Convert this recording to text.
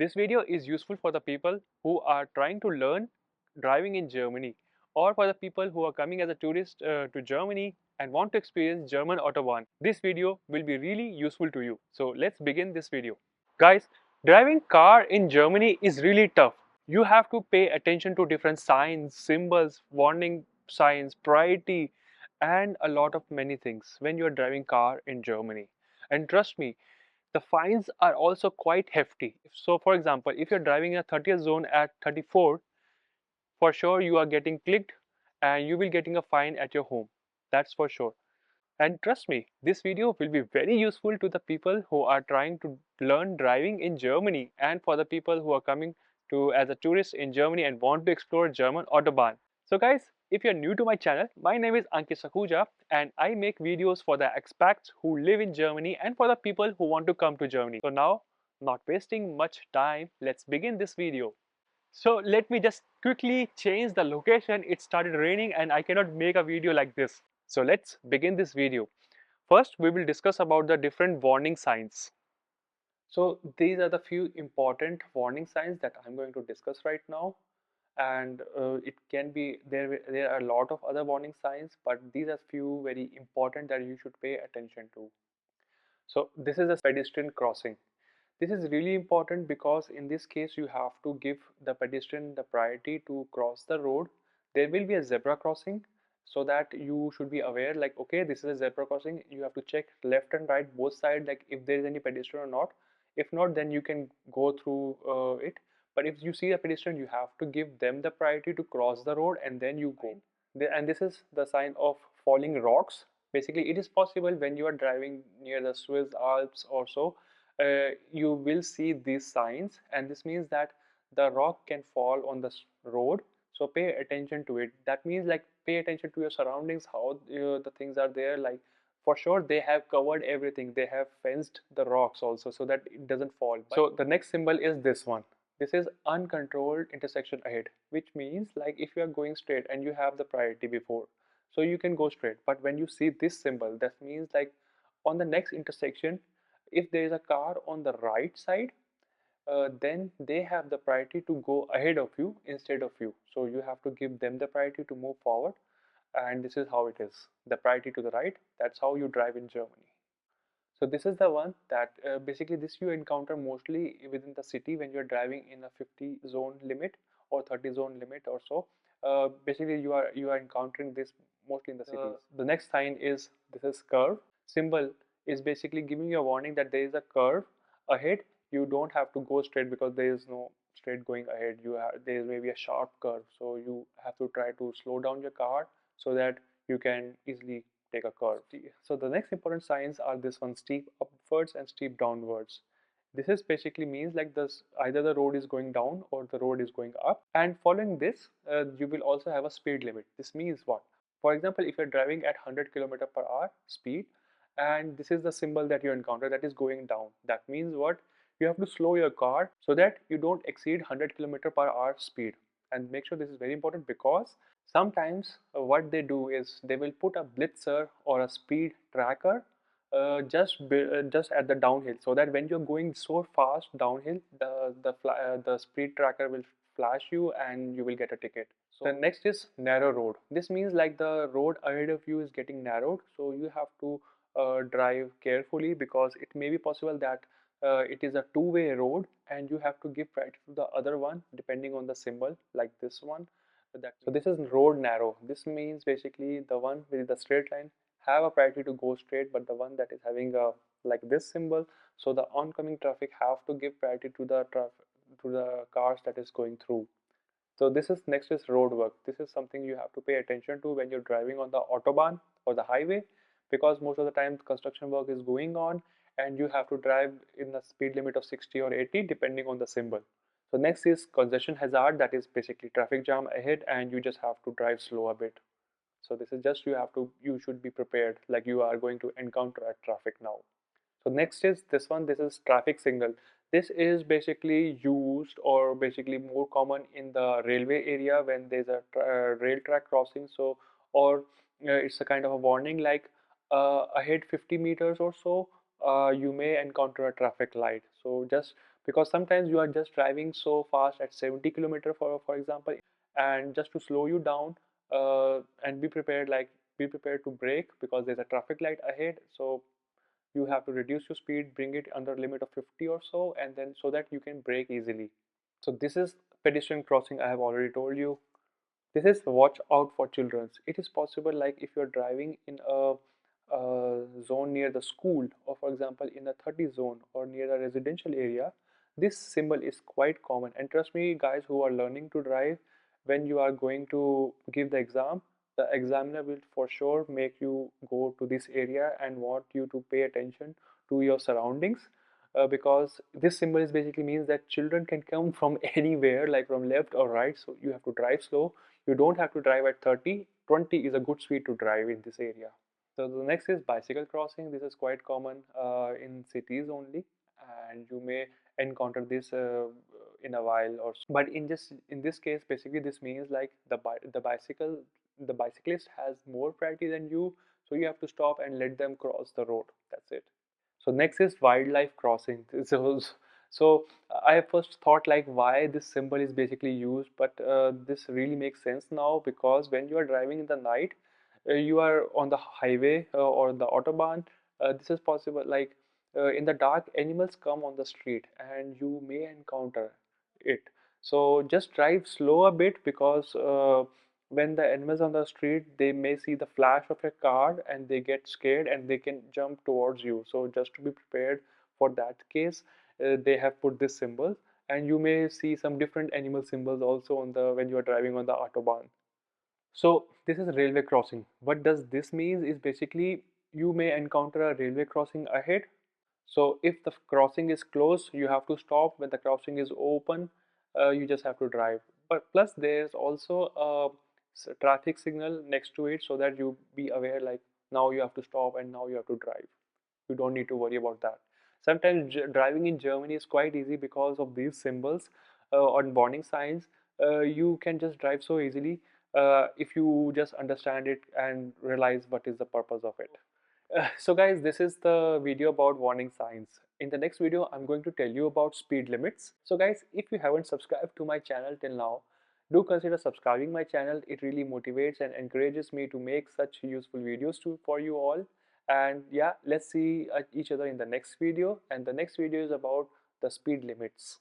This video is useful for the people who are trying to learn driving in Germany, or for the people who are coming as a tourist to Germany and want to experience German Autobahn. This video will be really useful to you. So let's begin this video. Guys, driving car in Germany is really tough. You have to pay attention to different signs, symbols, warning signs, priority, and a lot of many things when you are driving car in Germany. And trust me, the fines are also quite hefty. So for example, if you're driving in a 30th zone at 34, for sure you are getting clicked and you will getting a fine at your home. That's for sure. And trust me, this video will be very useful to the people who are trying to learn driving in Germany and for the people who are coming to as a tourist in Germany and want to explore German Autobahn. So guys, if you're new to my channel, my name is Ankit Sakuja and I make videos for the expats who live in Germany and for the people who want to come to Germany. So now, not wasting much time, let's begin this video. So let me just quickly change the location. It started raining and I cannot make a video like this. So let's begin this video. First, we will discuss about the different warning signs. So these are the few important warning signs that I'm going to discuss right now. And it can be there are a lot of other warning signs, but these are few very important that you should pay attention to. So this is a pedestrian crossing. This is really important because in this case you have to give the pedestrian the priority to cross the road. There will be a zebra crossing, so that you should be aware like, okay, this is a zebra crossing. You have to check left and right both sides, like if there is any pedestrian or not. If not, then you can go through it. But if you see a pedestrian, you have to give them the priority to cross the road and then you go. And this is the sign of falling rocks. Basically, it is possible when you are driving near the Swiss Alps or so, you will see these signs, and this means that the rock can fall on the road. So pay attention to it. That means like pay attention to your surroundings, how the things are there. Like for sure they have covered everything. They have fenced the rocks also so that it doesn't fall. So the next symbol is this one. This is uncontrolled intersection ahead, which means like if you are going straight and you have the priority before, so you can go straight. But when you see this symbol, that means like on the next intersection, if there is a car on the right side, then they have the priority to go ahead of you instead of you. So you have to give them the priority to move forward. And this is how it is. The priority to the right, that's how you drive in Germany. So this is the one that basically this you encounter mostly within the city when you're driving in a 50 zone limit or 30 zone limit or so. Basically you are encountering this mostly in the cities. The next sign is this is curve. Symbol is basically giving you a warning that there is a curve ahead. You don't have to go straight because there is no straight going ahead. There is maybe a sharp curve, so you have to try to slow down your car so that you can easily take a curve. So the next important signs are this one, steep upwards and steep downwards. This is basically means like this, either the road is going down or the road is going up. And following this, you will also have a speed limit. This means what? For example, if you're driving at 100 km per hour speed, and this is the symbol that you encounter that is going down. That means what? You have to slow your car so that you don't exceed 100 km per hour speed. And make sure this is very important because sometimes what they do is they will put a blitzer or a speed tracker just at the downhill, so that when you're going so fast downhill, the speed tracker will flash you and you will get a ticket. So the next is narrow road. This means like the road ahead of you is getting narrowed, so you have to drive carefully because it may be possible that it is a two-way road and you have to give priority to the other one depending on the symbol, like this one. So this is road narrow. This means basically the one with the straight line have a priority to go straight, but the one that is having a like this symbol, so the oncoming traffic have to give priority to the cars that is going through. So this is next is road work. This is something you have to pay attention to when you're driving on the autobahn or the highway, because most of the time construction work is going on and you have to drive in the speed limit of 60 or 80 depending on the symbol. So next is congestion hazard, that is basically traffic jam ahead and you just have to drive slow a bit. So this is just you should be prepared like you are going to encounter a traffic now. So next is this one. This is traffic signal. This is basically used or basically more common in the railway area when there's a rail track crossing. So or it's a kind of a warning like ahead 50 meters or so you may encounter a traffic light. So just because sometimes you are just driving so fast at 70 kilometer for example, and just to slow you down, and be prepared to brake because there's a traffic light ahead. So you have to reduce your speed, bring it under limit of 50 or so, and then so that you can brake easily. So this is pedestrian crossing. I have already told you. This is watch out for children. It is possible, like if you're driving in a zone near the school, or for example in a 30 zone or near a residential area, this symbol is quite common. And trust me, guys who are learning to drive, when you are going to give the exam, the examiner will for sure make you go to this area and want you to pay attention to your surroundings, because this symbol is basically means that children can come from anywhere, like from left or right, so you have to drive slow. You don't have to drive at 30. 20 is a good speed to drive in this area. So the next is bicycle crossing. This is quite common in cities only, and you may encounter this in a while or so. But in this case, basically this means like the bicyclist has more priority than you, so you have to stop and let them cross the road. That's it. So next is wildlife crossing. So I first thought like why this symbol is basically used, but this really makes sense now, because when you are driving in the night, you are on the highway or the autobahn. This is possible. Like in the dark, animals come on the street, and you may encounter it. So just drive slow a bit, because when the animals on the street, they may see the flash of a car and they get scared and they can jump towards you. So just to be prepared for that case, they have put this symbol, and you may see some different animal symbols also on the when you are driving on the autobahn. So this is a railway crossing. What does this mean is basically you may encounter a railway crossing ahead. So if the crossing is closed, you have to stop. When the crossing is open, you just have to drive. But plus there's also a traffic signal next to it, so that you be aware like now you have to stop and now you have to drive. You don't need to worry about that. Sometimes driving in Germany is quite easy because of these symbols on warning signs. You can just drive so easily if you just understand it and realize what is the purpose of it. So guys, this is the video about warning signs. In the next video, I'm going to tell you about speed limits. So guys, if you haven't subscribed to my channel till now, do consider subscribing my channel. It really motivates and encourages me to make such useful videos for you all. And yeah, let's see each other in the next video. And the next video is about the speed limits.